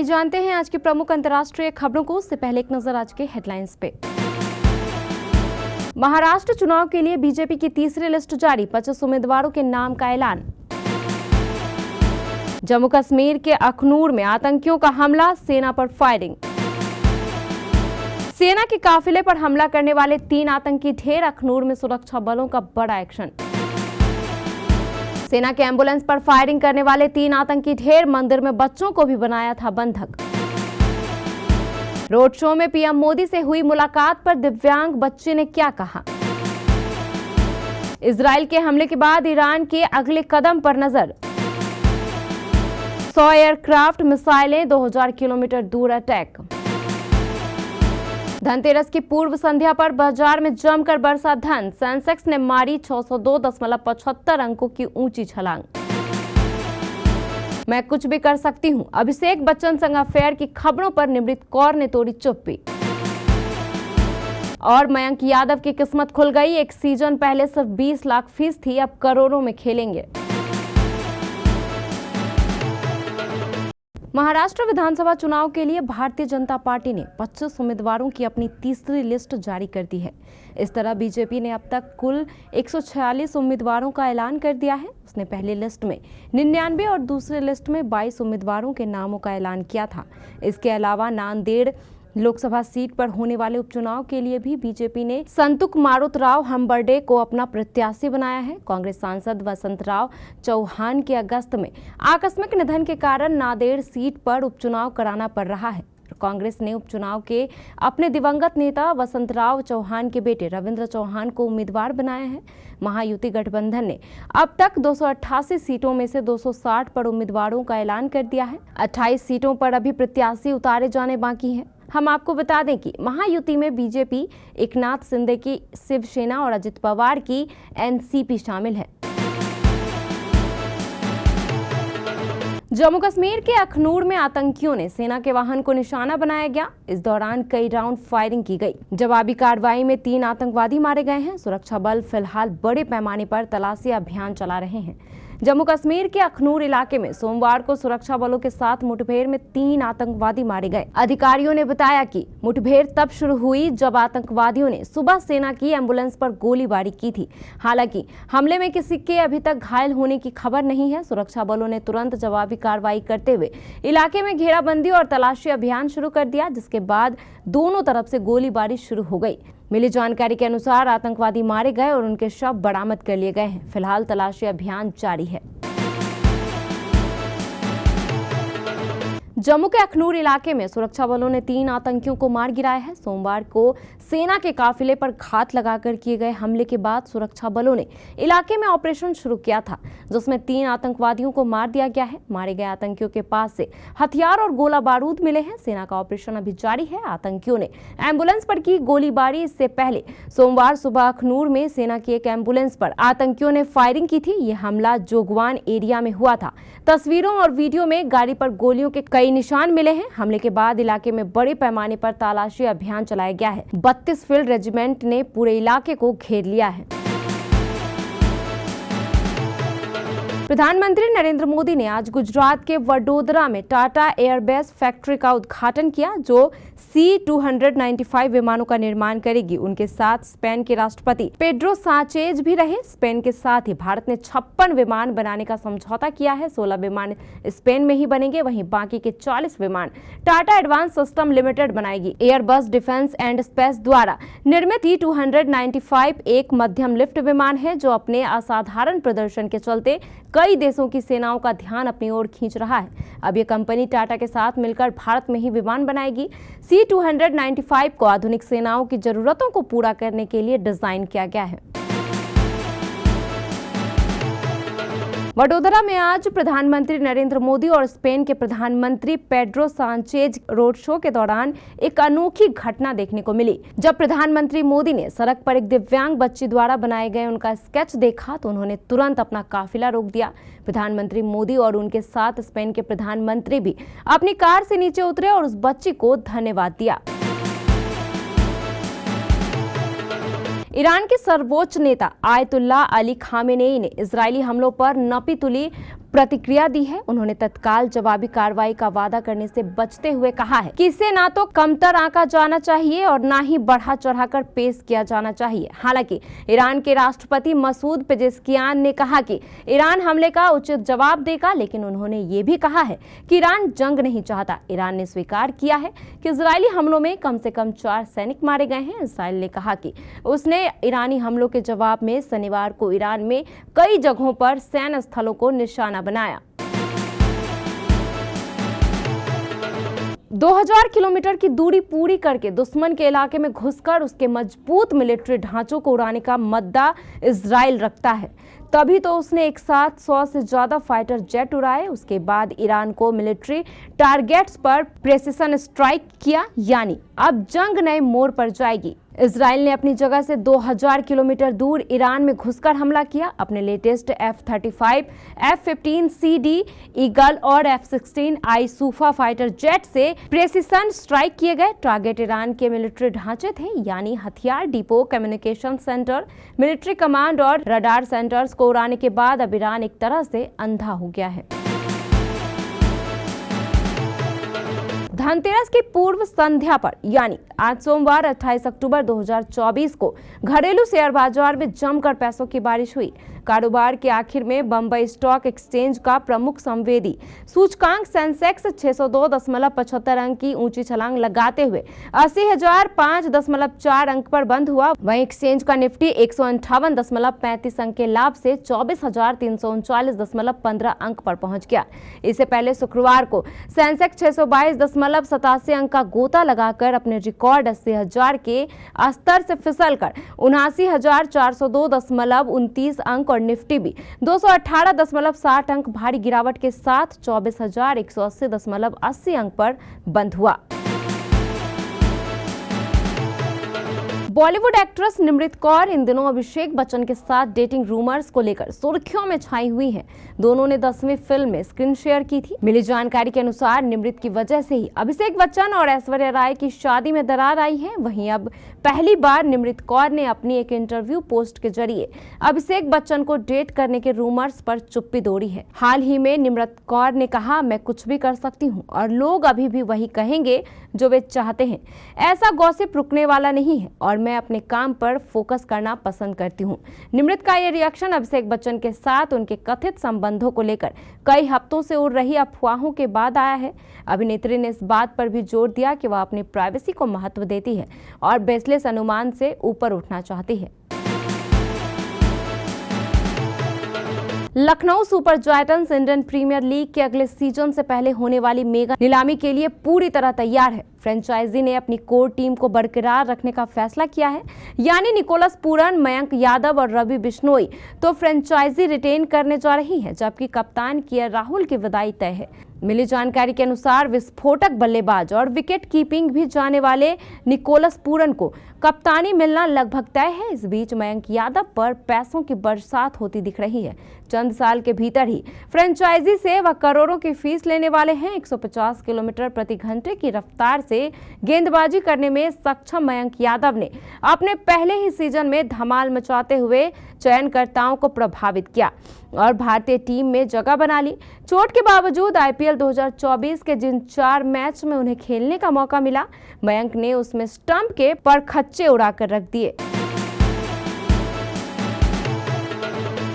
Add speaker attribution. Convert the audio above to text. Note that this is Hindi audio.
Speaker 1: आइए जानते हैं आज की प्रमुख अंतर्राष्ट्रीय खबरों को। उससे पहले एक नजर आज के हेडलाइंस पे। महाराष्ट्र चुनाव के लिए बीजेपी की तीसरी लिस्ट जारी, 25 उम्मीदवारों के नाम का ऐलान। जम्मू कश्मीर के अखनूर में आतंकियों का हमला, सेना पर फायरिंग। सेना के काफिले पर हमला करने वाले 3 आतंकी ढेर, अखनूर में सुरक्षा बलों का बड़ा एक्शन। सेना के एम्बुलेंस पर फायरिंग करने वाले 3 आतंकी ढेर, मंदिर में बच्चों को भी बनाया था बंधक। रोड शो में पीएम मोदी से हुई मुलाकात पर दिव्यांग बच्चे ने क्या कहा। इजराइल के हमले के बाद ईरान के अगले कदम पर नजर। 100 एयरक्राफ्ट मिसाइलें, 2000 किलोमीटर दूर अटैक। धनतेरस की पूर्व संध्या पर बाजार में जमकर बरसा धन, सेंसेक्स ने मारी 602.75 अंकों की ऊंची छलांग। मैं कुछ भी कर सकती हूं, अभिषेक बच्चन संग अफेयर की खबरों पर निमृत कौर ने तोड़ी चुप्पी। और मयंक यादव की किस्मत खुल गई, एक सीजन पहले सिर्फ 20 लाख फीस थी, अब करोड़ों में खेलेंगे। महाराष्ट्र विधानसभा चुनाव के लिए भारतीय जनता पार्टी ने 25 उम्मीदवारों की अपनी तीसरी लिस्ट जारी कर दी है। इस तरह बीजेपी ने अब तक कुल 146 उम्मीदवारों का ऐलान कर दिया है। उसने पहली लिस्ट में 99 और दूसरी लिस्ट में 22 उम्मीदवारों के नामों का ऐलान किया था। इसके अलावा नांदेड़ लोकसभा सीट पर होने वाले उपचुनाव के लिए भी बीजेपी ने संतुक मारुतराव हम्बर्डे को अपना प्रत्याशी बनाया है। कांग्रेस सांसद वसंतराव चौहान के अगस्त में आकस्मिक निधन के कारण नांदेड़ सीट पर उपचुनाव कराना पड़ रहा है। कांग्रेस ने उपचुनाव के अपने दिवंगत नेता वसंतराव चौहान के बेटे रविंद्र चौहान को उम्मीदवार बनाया है। महायुति गठबंधन ने अब तक 288 सीटों में से 260 पर उम्मीदवारों का ऐलान कर दिया है। 28 सीटों पर अभी प्रत्याशी उतारे जाने बाकी हैं। हम आपको बता दें कि महायुति में बीजेपी, एकनाथ शिंदे की शिवसेना और अजित पवार की एनसीपी शामिल है। जम्मू कश्मीर के अखनूर में आतंकियों ने सेना के वाहन को निशाना बनाया गया। इस दौरान कई राउंड फायरिंग की गई। जवाबी कार्रवाई में 3 आतंकवादी मारे गए हैं। सुरक्षा बल फिलहाल बड़े पैमाने पर तलाशी अभियान चला रहे हैं। जम्मू कश्मीर के अखनूर इलाके में सोमवार को सुरक्षा बलों के साथ मुठभेड़ में 3 आतंकवादी मारे गए। अधिकारियों ने बताया कि मुठभेड़ तब शुरू हुई जब आतंकवादियों ने सुबह सेना की एम्बुलेंस पर गोलीबारी की थी। हालांकि हमले में किसी के अभी तक घायल होने की खबर नहीं है। सुरक्षा बलों ने तुरंत जवाबी कार्रवाई करते हुए इलाके में घेराबंदी और तलाशी अभियान शुरू कर दिया, जिसके बाद दोनों तरफ से गोलीबारी शुरू हो गई। मिली जानकारी के अनुसार आतंकवादी मारे गए और उनके शव बरामद कर लिए गए हैं। फिलहाल तलाशी अभियान जारी है। जम्मू के अखनूर इलाके में सुरक्षा बलों ने 3 आतंकियों को मार गिराया है। सोमवार को सेना के काफिले पर घात लगाकर किए गए हमले के बाद सुरक्षा बलों ने इलाके में ऑपरेशन शुरू किया था, जिसमें 3 आतंकवादियों को मार दिया गया है। मारे गए आतंकियों के पास से हथियार और गोला बारूद मिले हैं। सेना का ऑपरेशन अभी जारी है। आतंकियों ने एम्बुलेंस पर की गोलीबारी। इससे पहले सोमवार सुबह अखनूर में सेना की एक एम्बुलेंस पर आतंकियों ने फायरिंग की थी। यह हमला जोगवान एरिया में हुआ था। तस्वीरों और वीडियो में गाड़ी पर गोलियों के कई निशान मिले हैं। हमले के बाद इलाके में बड़े पैमाने पर तलाशी अभियान चलाया गया है। 32 फील्ड रेजिमेंट ने पूरे इलाके को घेर लिया है। प्रधानमंत्री नरेंद्र मोदी ने आज गुजरात के वडोदरा में टाटा एयरबेस फैक्ट्री का उद्घाटन किया, जो C-295 विमानों का निर्माण करेगी। उनके साथ स्पेन के राष्ट्रपति पेड्रो सांचेज भी रहे। स्पेन के साथ ही भारत ने 56 विमान बनाने का समझौता किया है। 16 विमान स्पेन में ही बनेंगे, वहीं बाकी के 40 विमान टाटा एडवांस सिस्टम लिमिटेड बनाएगी। एयरबस डिफेंस एंड स्पेस द्वारा निर्मित C-295 एक मध्यम लिफ्ट विमान है, जो अपने असाधारण प्रदर्शन के चलते कई देशों की सेनाओं का ध्यान अपनी ओर खींच रहा है। अब ये कंपनी टाटा के साथ मिलकर भारत में ही विमान बनाएगी। C-295 को आधुनिक सेनाओं की जरूरतों को पूरा करने के लिए डिजाइन किया गया है। वडोदरा में आज प्रधानमंत्री नरेंद्र मोदी और स्पेन के प्रधानमंत्री पेड्रो सांचेज रोड शो के दौरान एक अनोखी घटना देखने को मिली। जब प्रधानमंत्री मोदी ने सड़क पर एक दिव्यांग बच्ची द्वारा बनाए गए उनका स्केच देखा तो उन्होंने तुरंत अपना काफिला रोक दिया। प्रधानमंत्री मोदी और उनके साथ स्पेन के प्रधानमंत्री भी अपनी कार से नीचे उतरे और उस बच्ची को धन्यवाद दिया। ईरान के सर्वोच्च नेता आयतुल्लाह अली खामेनेई ने इजरायली हमलों पर नपी तुली प्रतिक्रिया दी है। उन्होंने तत्काल जवाबी कार्रवाई का वादा करने से बचते हुए कहा है कि इसे ना तो कमतर आंका जाना चाहिए और ना ही बढ़ा चढ़ाकर पेश किया जाना चाहिए। हालांकि ईरान के राष्ट्रपति मसूद पेजेस्कियान ने कहा कि ईरान हमले का उचित जवाब देगा, लेकिन उन्होंने ये भी कहा है कि ईरान जंग नहीं चाहता। ईरान ने स्वीकार किया है कि इजरायली हमलों में कम से कम 4 सैनिक मारे गए हैं। इसराइल ने कहा कि उसने ईरानी हमलों के जवाब में शनिवार को ईरान में कई जगहों पर सैन्य स्थलों को निशाना बनाया। 2000 किलोमीटर की दूरी पूरी करके दुश्मन के इलाके में घुसकर उसके मजबूत मिलिट्री ढांचों को उड़ाने का मद्दा इजराइल रखता है। तभी तो उसने एक साथ 100 से ज्यादा फाइटर जेट उड़ाए। उसके बाद ईरान को मिलिट्री टारगेट्स पर प्रेसिशन स्ट्राइक किया, यानी अब जंग नए मोड़ पर जाएगी। इजराइल ने अपनी जगह से 2000 किलोमीटर दूर ईरान में घुसकर हमला किया। अपने लेटेस्ट F-35, F-15C/D ईगल और F-16I सूफा फाइटर जेट से प्रेसिशन स्ट्राइक किए गए। टारगेट ईरान के मिलिट्री ढांचे थे, यानी हथियार depot, communication centre, military command और रडार सेंटर्स को उड़ाने के बाद अब ईरान एक तरह से अंधा हो गया है। धनतेरस की पूर्व संध्या पर, यानी आज सोमवार 28 अक्टूबर 2024 को घरेलू शेयर बाजार में जमकर पैसों की बारिश हुई। कारोबार के आखिर में बंबई स्टॉक एक्सचेंज का प्रमुख संवेदी सूचकांक सेंसेक्स 602.75 अंक की ऊंची छलांग लगाते हुए 80,005.4 अंक पर बंद हुआ। वहीं एक्सचेंज का निफ्टी 158.35 अंक के लाभ से 24,339.15 अंक पर पहुंच गया। इससे पहले शुक्रवार को सेंसेक्स 622.87 अंक का गोता लगाकर अपने रिकॉर्ड 80,000 के स्तर से फिसलकर 79,402.29 अंक और निफ्टी भी 218.60 अंक भारी गिरावट के साथ 24,180.80 अंक पर बंद हुआ। बॉलीवुड एक्ट्रेस निमृत कौर इन दिनों अभिषेक बच्चन के साथ डेटिंग रूमर्स को लेकर सुर्खियों में छाई हुई हैं। दोनों ने 10वीं फिल्म में स्क्रीन शेयर की थी। मिली जानकारी के अनुसार निमृत की वजह से ही अभिषेक बच्चन और ऐश्वर्या राय की शादी में दरार आई है। वहीं अब पहली बार निमृत कौर ने अपनी एक इंटरव्यू पोस्ट के जरिए अभिषेक बच्चन को डेट करने के रूमर्स पर चुप्पी तोड़ी है। हाल ही में निमृत कौर ने कहा, मैं कुछ भी कर सकती हूँ और लोग अभी भी वही कहेंगे जो वे चाहते हैं। ऐसा गॉसिप रुकने वाला नहीं है और मैं अपने काम पर फोकस करना पसंद करती हूँ। निमृत का ये रिएक्शन अभिषेक बच्चन के साथ उनके कथित संबंधों को लेकर कई हफ्तों से उड़ रही अफवाहों के बाद आया है। अभिनेत्री ने इस बात पर भी जोर दिया कि वह अपनी प्राइवेसी को महत्व देती है और बेसलेस अनुमान से ऊपर उठना चाहती है। Lucknow super giants Indian premier league के अगले सीजन से पहले होने वाली मेगा नीलामी के लिए पूरी तरह तैयार है। फ्रेंचाइजी ने अपनी कोर टीम को बरकरार रखने का फैसला किया है, यानी निकोलस पूरन, मयंक यादव और रवि बिश्नोई तो फ्रेंचाइजी रिटेन करने जा रही है, जबकि कप्तान केएल राहुल की विदाई तय है। मिली जानकारी के अनुसार विस्फोटक बल्लेबाज और विकेट कीपिंग भी जाने वाले निकोलस पूरन को कप्तानी मिलना लगभग तय है। इस बीच मयंक यादव पर पैसों की बरसात होती दिख रही है। चंद साल के भीतर ही फ्रेंचाइजी से वह करोड़ों की फीस लेने वाले हैं। 150 किलोमीटर प्रति घंटे की रफ्तार से गेंदबाजी करने में सक्षम मयंक यादव ने अपने पहले ही सीजन में धमाल मचाते हुए चयनकर्ताओं को प्रभावित किया और भारतीय टीम में जगह बना ली। चोट के बावजूद आईपीएल 2024 के जिन 4 मैच में उन्हें खेलने का मौका मिला, मयंक ने उसमें स्टंप के परखच्चे उड़ाकर रख दिए।